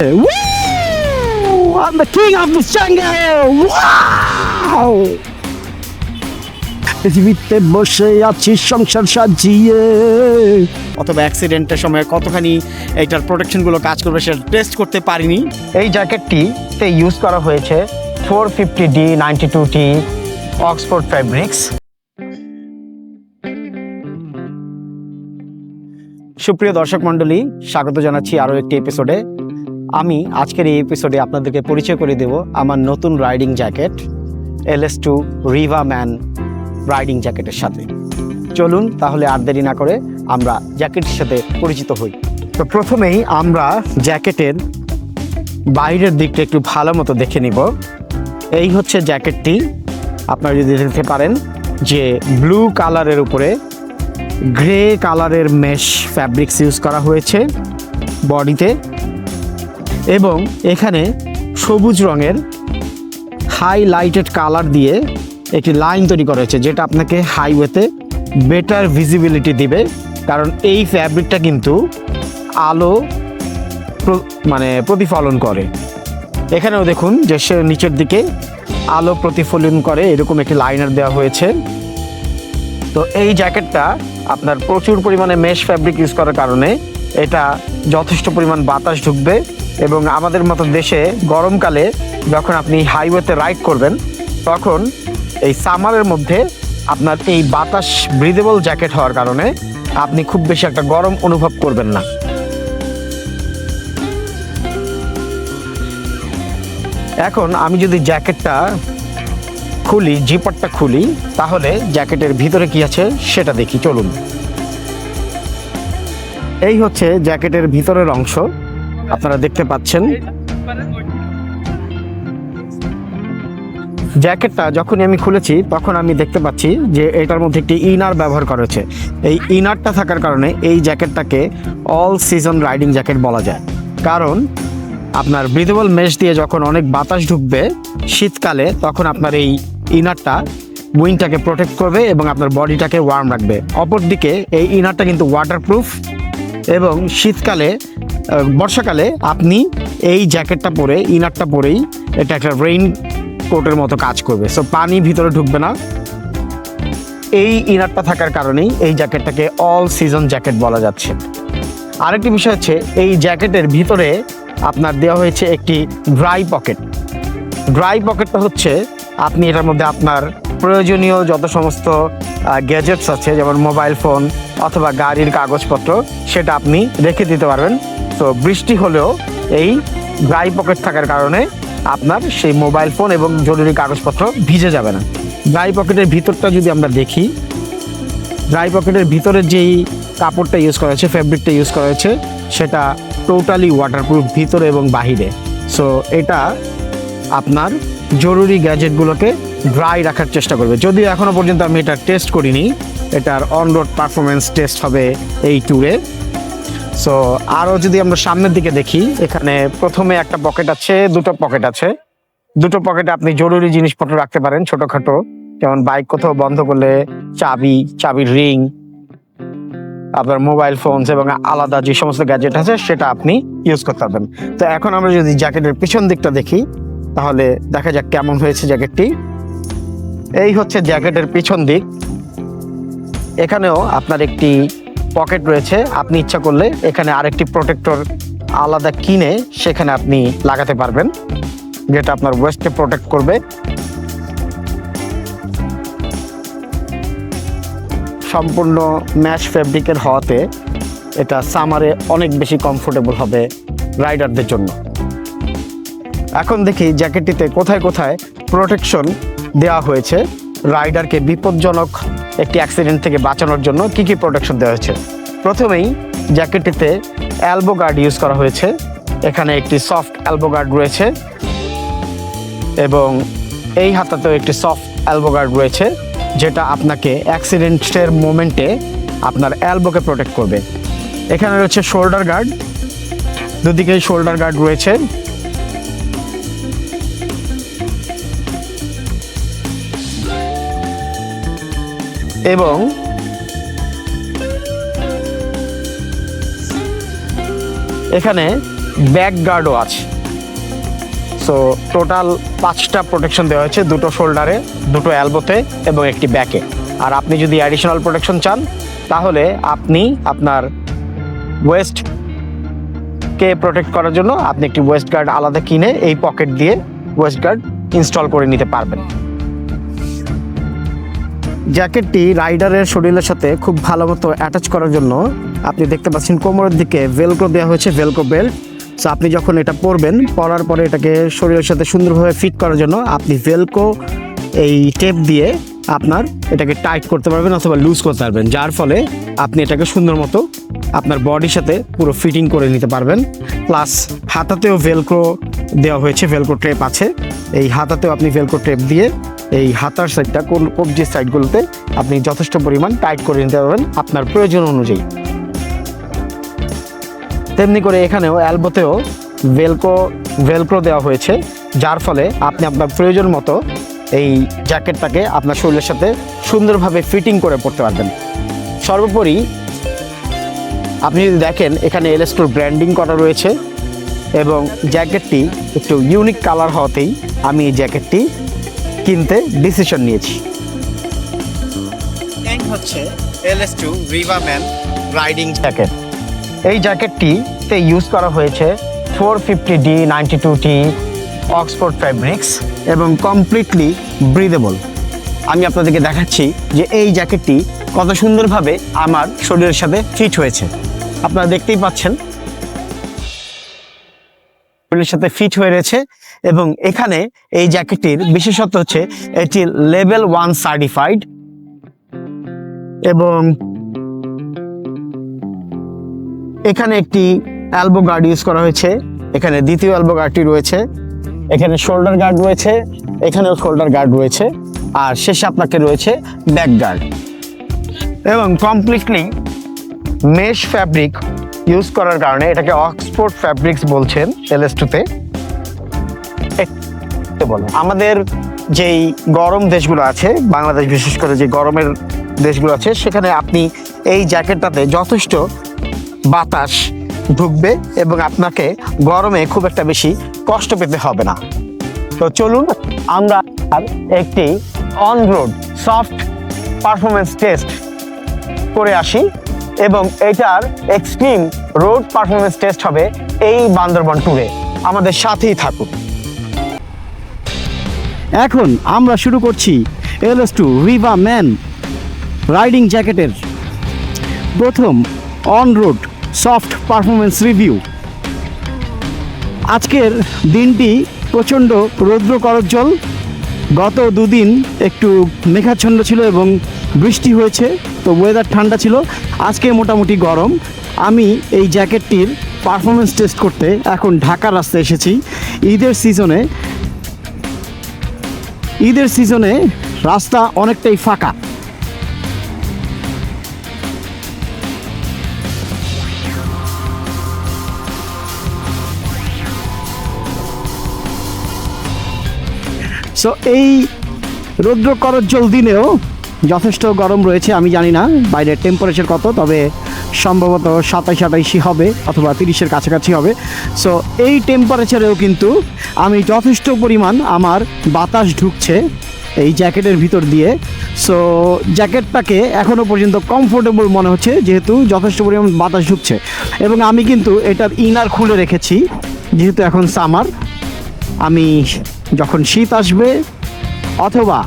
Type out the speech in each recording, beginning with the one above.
I'm the king of the jungle! Wow! পৃথিবীতে বসে আছি সংসার সাজিয়ে। অথবা অ্যাক্সিডেন্টের সময় কতখানি এইটার প্রোটেকশনগুলো কাজ করবে সেটা টেস্ট করতে পারিনি। এই জ্যাকেটটিতে ইউজ করা হয়েছে 450D92T অক্সফোর্ড ফ্যাব্রিক্স। সুপ্রিয় দর্শক মণ্ডলী, স্বাগত জানাচ্ছি আরও একটি এপিসোডে। আমি আজকের এই এপিসোডে আপনাদেরকে পরিচয় করে দেব আমার নতুন riding jacket LS2 Riva man riding জ্যাকেটের সাথে। চলুন তাহলে আর দেরি না করে আমরা জ্যাকেটের সাথে পরিচিত হই। তো প্রথমেই আমরা জ্যাকেটের বাইরের দিকটা একটু ভালো মতো দেখে নিব। এই হচ্ছে জ্যাকেটটি। আপনারা যদি দেখতে পারেন যে ব্লু কালারের উপরে গ্রে কালারের মেশ ফ্যাব্রিক্স ইউজ করা হয়েছে বডিতে, এবং এখানে সবুজ রঙের হাইলাইটেড কালার দিয়ে একটি লাইন তৈরি করা হয়েছে, যেটা আপনাকে হাইওয়েতে বেটার ভিজিবিলিটি দিবে। কারণ এই ফ্যাব্রিকটা কিন্তু আলো প্রতিফলন করে। এখানেও দেখুন যে সে নিচের দিকে আলো প্রতিফলন করে, এরকম একটি লাইনার দেওয়া হয়েছে। তো এই জ্যাকেটটা আপনার প্রচুর পরিমাণে মেশ ফ্যাব্রিক ইউজ করার কারণে এটা যথেষ্ট পরিমাণ বাতাস ঢুকবে, এবং আমাদের মতো দেশে গরমকালে যখন আপনি হাইওয়েতে রাইড করবেন তখন এই সামারের মধ্যে আপনার এই বাতাস ব্রিদেবল জ্যাকেট হওয়ার কারণে আপনি খুব বেশি একটা গরম অনুভব করবেন না। এখন আমি যদি জ্যাকেটটা খুলি, জিপারটা খুলি, তাহলে জ্যাকেটের ভিতরে কি আছে সেটা দেখি। চলুন। এই হচ্ছে জ্যাকেটের ভিতরের অংশ, আপনারা দেখতে পাচ্ছেন। জ্যাকেটটা যখনই আমি খুলেছি তখন আমি দেখতে পাচ্ছি যে এটার মধ্যে একটি ইনার ব্যবহার করা হয়েছে। এই ইনারটা থাকার কারণে এই জ্যাকেটটাকে অল সিজন রাইডিং জ্যাকেট বলা যায়। কারণ আপনার ব্রিদেবল মেশ দিয়ে যখন অনেক বাতাস ঢুকবে শীতকালে, তখন আপনার এই ইনারটা উইংটাকে প্রোটেক্ট করবে এবং আপনার বডিটাকে ওয়ার্ম রাখবে। অপরদিকে এই ইনারটা কিন্তু ওয়াটারপ্রুফ, এবং শীতকালে বর্ষাকালে আপনি এই জ্যাকেটটা পরে, ইনারটা পরেই এটা একটা রেইন কোটের মতো কাজ করবে। সো পানি ভিতরে ঢুকবে না। এই ইনারটা থাকার কারণেই এই জ্যাকেটটাকে অল সিজন জ্যাকেট বলা যাচ্ছে। আরেকটি বিষয় হচ্ছে এই জ্যাকেটের ভিতরে আপনার দেওয়া হয়েছে একটি ড্রাই পকেট। ড্রাই পকেটটা হচ্ছে আপনি এটার মধ্যে আপনার প্রয়োজনীয় যত সমস্ত গ্যাজেটস আছে, যেমন মোবাইল ফোন অথবা গাড়ির কাগজপত্র, সেটা আপনি রেখে দিতে পারবেন। তো বৃষ্টি হলেও এই ড্রাই পকেট থাকার কারণে আপনার সেই মোবাইল ফোন এবং জরুরি কাগজপত্র ভিজে যাবে না। ড্রাই পকেটের ভিতরটা যদি আমরা দেখি, ড্রাই পকেটের ভিতরের যেই কাপড়টা ইউজ করা হয়েছে, ফ্যাব্রিকটা ইউজ করা হয়েছে, সেটা টোটালি ওয়াটারপ্রুফ ভিতরে এবং বাহিরে। সো এটা আপনার জরুরি গ্যাজেটগুলোকে ড্রাই রাখার চেষ্টা করবে। যদিও এখনও পর্যন্ত আমি এটা টেস্ট করিনি, এটার অন রোড পারফরমেন্স টেস্ট হবে এই ট্যুরে। সো আরও যদি আমরা সামনের দিকে দেখি, এখানে প্রথমে একটা পকেট আছে, দুটো পকেট আছে। দুটো পকেটে আপনি জরুরি জিনিসপত্র রাখতে পারেন, ছোটোখাটো, যেমন বাইক কোথাও বন্ধ করলে চাবির রিং, আপনার মোবাইল ফোনস এবং আলাদা যে সমস্ত গ্যাজেট আছে সেটা আপনি ইউজ করতে পারবেন। তো এখন আমরা যদি জ্যাকেটের পিছন দিকটা দেখি, তাহলে দেখা যাক কেমন হয়েছে জ্যাকেটটি। এই হচ্ছে জ্যাকেটের পিছন দিক। এখানেও আপনার একটি পকেট রয়েছে। আপনি ইচ্ছা করলে এখানে আরেকটি প্রোটেক্টর আলাদা কিনে সেখানে আপনি লাগাতে পারবেন, যেটা আপনার ওয়েস্টকে প্রোটেক্ট করবে। সম্পূর্ণ ম্যাশ ফ্যাব্রিকের হওয়াতে এটা সামারে অনেক বেশি কমফোর্টেবল হবে রাইডারদের জন্য। এখন দেখি জ্যাকেটটিতে কোথায় কোথায় প্রোটেকশন দেওয়া হয়েছে রাইডারকে বিপজ্জনক একটি অ্যাক্সিডেন্ট থেকে বাঁচানোর জন্য কি কি প্রোটেকশন দেওয়া হয়েছে। প্রথমেই জ্যাকেটটিতে এলবো গার্ড ইউজ করা হয়েছে। এখানে একটি সফট এলবো গার্ড রয়েছে, এবং এই হাতাতেও একটি সফট এলবো গার্ড রয়েছে, যেটা আপনাকে অ্যাক্সিডেন্টের মোমেন্টে আপনার এলবোকে প্রোটেক্ট করবে। এখানে রয়েছে শোল্ডার গার্ড, দুদিকেই শোল্ডার গার্ড রয়েছে। এবং এখানে ব্যাক গার্ডও আছে। সো টোটাল 5টা প্রোটেকশন দেওয়া হয়েছে, 2টো শোল্ডারে, 2টো এলবোতে এবং একটি ব্যাকে। আর আপনি যদি অ্যাডিশনাল প্রোটেকশন চান তাহলে আপনি আপনার ওয়েস্টকে প্রোটেক্ট করার জন্য আপনি একটি ওয়েস্ট গার্ড আলাদা কিনে এই পকেট দিয়ে ওয়েস্ট গার্ড ইনস্টল করে নিতে পারবেন। জ্যাকেটটি রাইডারের শরীরের সাথে খুব ভালো মতো অ্যাটাচ করার জন্য আপনি দেখতে পাচ্ছেন কোমরের দিকে ভেলক্রো দেওয়া হয়েছে, ভেলক্রো বেল্ট। সো আপনি যখন এটা পরবেন, পরার পরে এটাকে শরীরের সাথে সুন্দরভাবে ফিট করার জন্য আপনি ভেলক্রো এই টেপ দিয়ে আপনার এটাকে টাইট করতে পারবেন অথবা লুজ করতে পারবেন, যার ফলে আপনি এটাকে সুন্দর মতো আপনার বডির সাথে পুরো ফিটিং করে নিতে পারবেন। প্লাস হাতাতেও ভেলক্রো দেওয়া হয়েছে, ভেলক্রো ট্রেপ আছে। এই হাতাতেও আপনি ভেলক্রো ট্রেপ দিয়ে এই হাতার সাইডটা কবজির সাইডগুলোতে আপনি যথেষ্ট পরিমাণ টাইট করে নিতে পারবেন আপনার প্রয়োজন অনুযায়ী। তেমনি করে এখানেও এলবোতেও ভেলক্রো দেওয়া হয়েছে, যার ফলে আপনি আপনার প্রয়োজন মতো এই জ্যাকেটটাকে আপনার শরীরের সাথে সুন্দরভাবে ফিটিং করে পড়তে পারবেন। সর্বোপরি আপনি যদি দেখেন এখানে LS2 ব্র্যান্ডিং করা রয়েছে এবং জ্যাকেটটি একটু ইউনিক কালার হওয়াতেই আমি এই জ্যাকেটটি কিনতে ডিসিশন নিয়েছি। হচ্ছে LS2 রিভাম্যান রাইডিং জ্যাকেট। এই জ্যাকেটটিতে ইউজ করা হয়েছে 450D 92T অক্সফোর্ড ফ্যাব্রিক্স এবং কমপ্লিটলি ব্রিদেবল। আমি আপনাদেরকে দেখাচ্ছি যে এই জ্যাকেটটি কত সুন্দরভাবে আমার শরীরের সাথে ফিট হয়েছে। আপনারা দেখতেই পাচ্ছেন শরীরের সাথে ফিট হয়ে রয়েছে এবং এখানে এই জ্যাকেটটির বিশেষত্ব হচ্ছে এটি লেভেল 1 সার্টিফাইড এবং এখানে একটি এলবো গার্ড ইউজ করা হয়েছে, এখানে দ্বিতীয় এলবো গার্ডটি রয়েছে, এখানে শোল্ডার গার্ড রয়েছে, এখানেও শোল্ডার গার্ড রয়েছে, আর শেষে আপনাকে রয়েছে ব্যাক গার্ড এবং কমপ্লিটলি মেশ ফ্যাব্রিক ইউজ করার কারণে এটাকে অক্সফোর্ড ফ্যাব্রিক্স বলছেন LS2-তে। আমাদের যেই গরম দেশগুলো আছে, বাংলাদেশ বিশেষ করে যে গরমের দেশগুলো আছে, সেখানে আপনি এই জ্যাকেটটাতে যথেষ্ট বাতাস ঢুকবে এবং আপনাকে গরমে খুব একটা বেশি কষ্ট পেতে হবে না। তো চলুন আমরা একটি on road soft performance test করে আসি এবং এটার এক্সট্রিম রোড পারফরমেন্স টেস্ট হবে এই বান্দরবান ট্যুরে। আমাদের সাথেই থাকুন। এখন আমরা শুরু করছি LS2 রিভাম্যান রাইডিং জ্যাকেটের প্রথম on road soft performance review. আজকের দিনটি প্রচণ্ড রৌদ্র করজ্জ্বল। গত দুদিন একটু মেঘাচ্ছন্ন ছিল এবং বৃষ্টি হয়েছে, তো ওয়েদার ঠান্ডা ছিল। আজকে মোটামুটি গরম। আমি এই জ্যাকেটটির পারফরমেন্স টেস্ট করতে এখন ঢাকার রাস্তায় এসেছি। ঈদের সিজনে রাস্তা অনেকটাই ফাঁকা। সো এই রৌদ্র করজ্জ্বল দিনেও যথেষ্ট গরম রয়েছে। আমি জানি না বাইরের টেম্পারেচার কত, তবে সম্ভবত 27-28 হবে অথবা 30-এর কাছাকাছি হবে। সো এই টেম্পারেচারেও কিন্তু আমি যথেষ্ট পরিমাণ আমার বাতাস ঢুকছে এই জ্যাকেটের ভিতর দিয়ে। সো জ্যাকেটটাকে এখনও পর্যন্ত কমফোর্টেবল মনে হচ্ছে, যেহেতু যথেষ্ট পরিমাণ বাতাস ঢুকছে। এবং আমি কিন্তু এটার ইনার খুলে রেখেছি, যেহেতু এখন সামার। আমি যখন শীত আসবে অথবা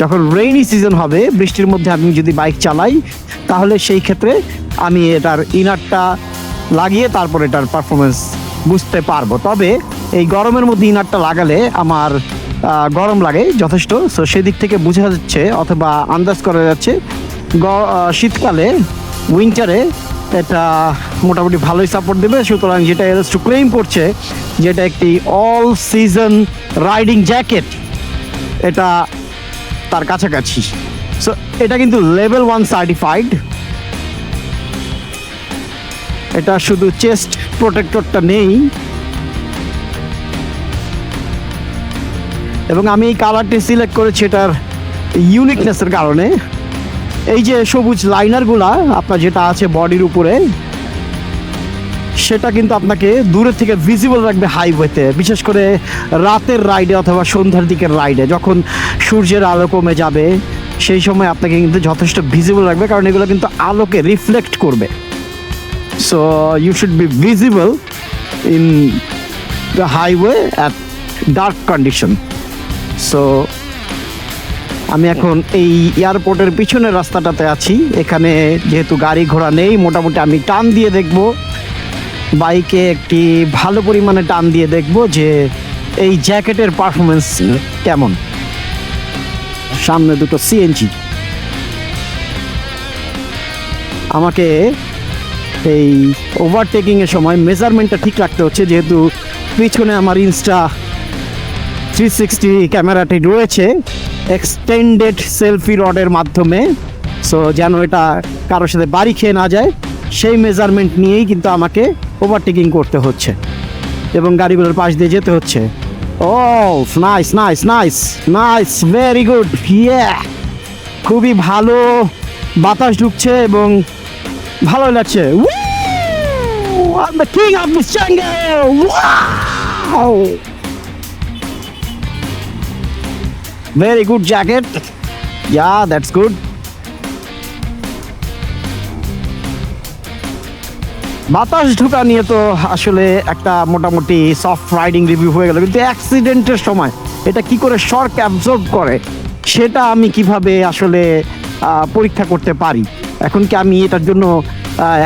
যখন রেইনি সিজন হবে, বৃষ্টির মধ্যে আমি যদি বাইক চালাই, তাহলে সেই ক্ষেত্রে আমি এটার ইনারটা লাগিয়ে তারপর এটার পারফরমেন্স বুঝতে পারবো। তবে এই গরমের মধ্যে ইনারটা লাগালে আমার গরম লাগে যথেষ্ট। সো সেদিক থেকে বোঝা যাচ্ছে অথবা আন্দাজ করা যাচ্ছে শীতকালে, উইন্টারে এটা মোটামুটি ভালোই সাপোর্ট দেবে। সুতরাং যেটা LS2 ক্লেম করছে যেটা একটি অল সিজন রাইডিং জ্যাকেট, এটা তার কাছাকাছি। সো এটা কিন্তু লেভেল 1 সার্টিফাইড। এটা শুধু চেস্ট প্রোটেক্টরটা নেই। এবং আমি এই কালারটি সিলেক্ট করেছি এটার ইউনিকনেসের কারণে। এই যে সবুজ লাইনারগুলা আপনার যেটা আছে বডির উপরে, সেটা কিন্তু আপনাকে দূরে থেকে ভিজিবল রাখবে হাইওয়েতে, বিশেষ করে রাতের রাইডে অথবা সন্ধ্যার দিকের রাইডে যখন সূর্যের আলো কমে যাবে সেই সময় আপনাকে কিন্তু যথেষ্ট ভিজিবল রাখবে, কারণ এগুলো কিন্তু আলোকে রিফ্লেক্ট করবে। So you should be visible in the highway at dark condition. So আমি এখন এই এয়ারপোর্টের পিছনের রাস্তাটাতে আছি। এখানে যেহেতু গাড়ি ঘোড়া নেই, মোটামুটি আমি টান দিয়ে দেখব, বাইকে একটি ভালো পরিমাণে টান দিয়ে দেখব যে এই জ্যাকেটের পারফরমেন্স কেমন। সামনে দুটো সিএনজি। আমাকে এই ওভারটেকিংয়ের সময় মেজারমেন্টটা ঠিক রাখতে হচ্ছে, যেহেতু পিছনে আমার ইনস্টা 360 ক্যামেরাটি রয়েছে এক্সটেন্ডেড সেলফি রডের মাধ্যমে। সো যেন এটা কারোর সাথে বাড়ি খেয়ে না যায় সেই মেজারমেন্ট নিয়েই কিন্তু আমাকে ওভারটেকিং করতে হচ্ছে এবং গাড়িগুলোর পাশ দিয়ে যেতে হচ্ছে। Oh nice nice nice nice, very good, ইয়ে, খুবই ভালো বাতাস ঢুকছে এবং ভালো লাগছে। I'm the king of the jungle! Wow! Very good jacket. Yeah, that's good. বাতাস ঢোকা নিয়ে তো আসলে একটা মোটামুটি সফট রাইডিং রিভিউ হয়ে গেল, কিন্তু অ্যাক্সিডেন্টের সময় এটা কি করে শর্ক অ্যাবজর্ব করে সেটা আমি কিভাবে আসলে পরীক্ষা করতে পারি। এখন কি আমি এটার জন্য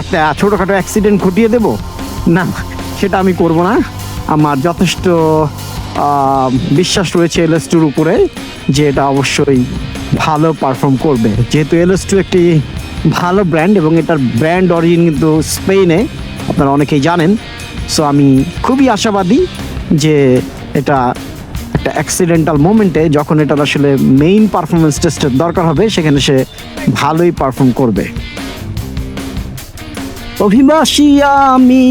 একটা ছোটোখাটো অ্যাক্সিডেন্ট ঘটিয়ে দেব? না, সেটা আমি করব না। আমার যথেষ্ট বিশ্বাস রয়েছে LS2-র উপরে যে এটা অবশ্যই ভালো পারফর্ম করবে, যেহেতু LS2 একটি ভালো ব্র্যান্ড এবং এটার ব্র্যান্ড অরিজিন কিন্তু স্পেনে, আপনারা অনেকেই জানেন। সো আমি খুবই আশাবাদী যে এটা একটা অ্যাক্সিডেন্টাল মোমেন্টে যখন এটার আসলে মেইন পারফরমেন্স টেস্টের দরকার হবে সেখানে সে ভালোই পারফর্ম করবে। অভিলাষী আমি,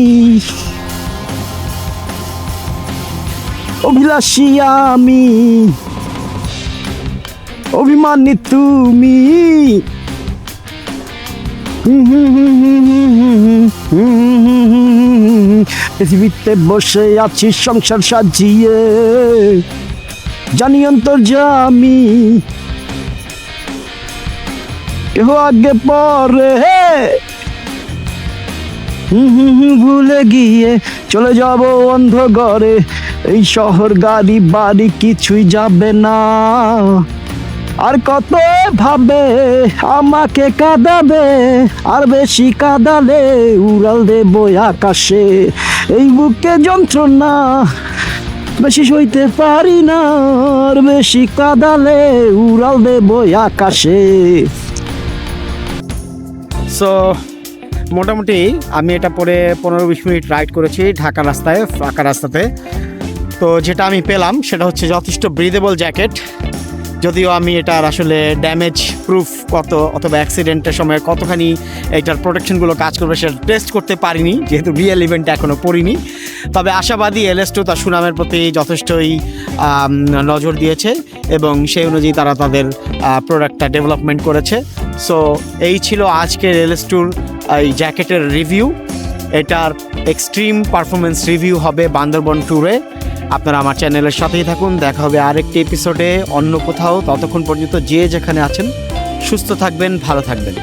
অভিলাষী আমি, অভিমানী তুমি, পৃথিবীতে বসে আছি সংসার সাজিয়ে, জানি অন্তর্যামী কেহ আগে পরে, ভুলে গিয়ে চলে যাব অন্ধ ঘরে, এই শহর গাড়ি বাড়ি কিছুই যাবে না, আর কত ভাবে আমাকে কাঁদাবে, আর বেশি কাঁদালে উড়াল দেবো আকাশে, এই বুকে যন্ত্রণা বেশি সইতে পারি না, আর বেশি কাঁদালে উড়াল দেবো আকাশে। সো মোটামুটি আমি এটা পরে 15-20 মিনিট রাইড করেছি ঢাকা রাস্তায়, ফাঁকা রাস্তাতে। তো যেটা আমি পেলাম সেটা হচ্ছে যথেষ্ট ব্রিদেবল জ্যাকেট, যদিও আমি এটার আসলে ড্যামেজ প্রুফ কত অথবা অ্যাক্সিডেন্টের সময় কতখানি এটার প্রোটেকশনগুলো কাজ করবে সেটা টেস্ট করতে পারিনি, যেহেতু রিয়েল ইভেন্টে এখনও পড়িনি। তবে আশাবাদী LS2 তার সুনামের প্রতি যথেষ্টই নজর দিয়েছে এবং সেই অনুযায়ী তারা তাদের প্রোডাক্টটা ডেভেলপমেন্ট করেছে। সো এই ছিল আজকের LS2-র এই জ্যাকেটের রিভিউ। এটার এক্সট্রিম পারফরমেন্স রিভিউ হবে বান্দরবন ট্যুরে। আপনারা আমার চ্যানেলের সাথেই থাকুন, দেখা হবে আরেকটি এপিসোডে অন্য কোথাও। ততক্ষণ পর্যন্ত যে যেখানে আছেন সুস্থ থাকবেন, ভালো থাকবেন।